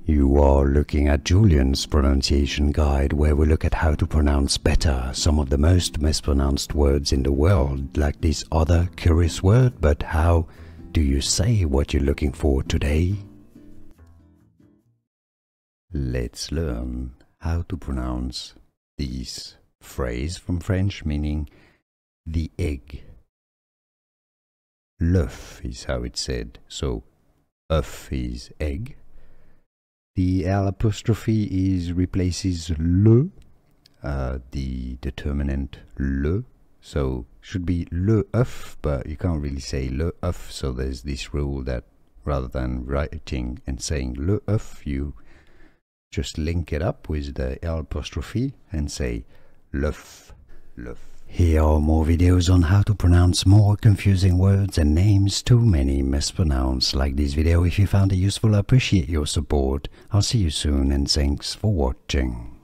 You are looking at Julian's pronunciation guide, where we look at how to pronounce better some of the most mispronounced words in the world, like this other curious word. But how do you say what you're looking for today? Let's learn how to pronounce this phrase from French, meaning the egg. L'œuf is how it's said, so œuf is egg. The L apostrophe replaces le, the determinant le, so should be le œuf, but you can't really say le œuf, so there's this rule that rather than writing and saying le œuf, you just link it up with the L apostrophe and say l'œuf, l'œuf. Here are more videos on how to pronounce more confusing words and names too many mispronounced. Like this video if you found it useful. I appreciate your support. I'll see you soon and thanks for watching.